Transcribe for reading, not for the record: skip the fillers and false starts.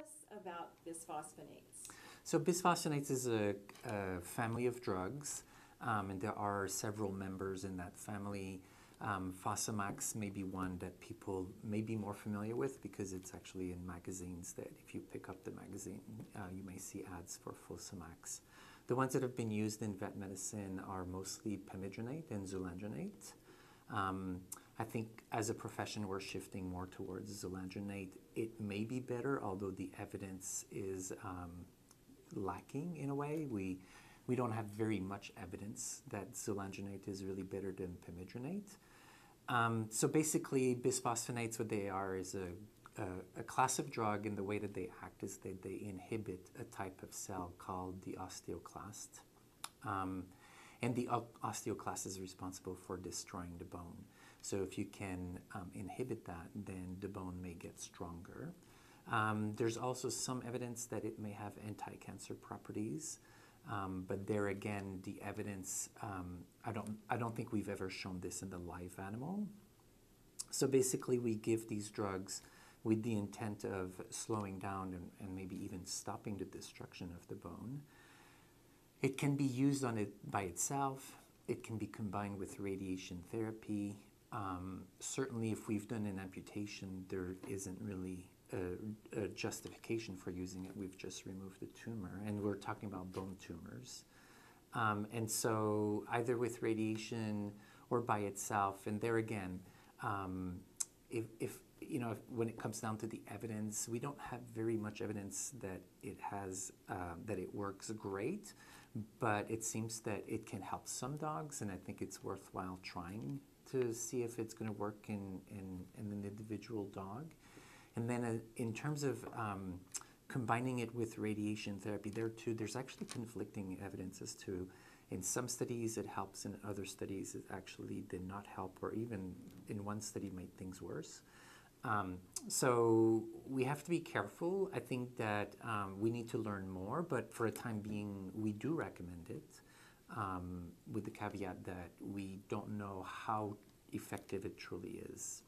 us about bisphosphonates. So bisphosphonates is a family of drugs, and there are several members in that family. Fosamax may be one that people may be more familiar with because it's actually in magazines that if you pick up the magazine, you may see ads for Fosamax. The ones that have been used in vet medicine are mostly pamidronate and zoledronate. I think as a profession, we're shifting more towards zoledronate. It may be better, although the evidence is lacking in a way. We don't have very much evidence that zoledronate is really better than pamidronate. So basically, bisphosphonates, what they are is a class of drug, and the way that they act is that they inhibit a type of cell called the osteoclast. And the osteoclast is responsible for destroying the bone. So if you can inhibit that, then the bone may get stronger. There's also some evidence that it may have anti-cancer properties. But there again, the evidence, I don't think we've ever shown this in the live animal. So basically, we give these drugs with the intent of slowing down and maybe even stopping the destruction of the bone. It can be used on it by itself. It can be combined with radiation therapy. Certainly, if we've done an amputation, there isn't really a justification for using it. We've just removed the tumor, and we're talking about bone tumors. And so either with radiation or by itself, and there again, if you know, when it comes down to the evidence, we don't have very much evidence that it has, that it works great, but it seems that it can help some dogs, and I think it's worthwhile trying to see if it's going to work in an individual dog. And then in terms of combining it with radiation therapy, there's actually conflicting evidence as to, in some studies it helps, in other studies it actually did not help, or even in one study made things worse. So we have to be careful. I think that we need to learn more, but for a time being, we do recommend it, with the caveat that we don't know how effective it truly is.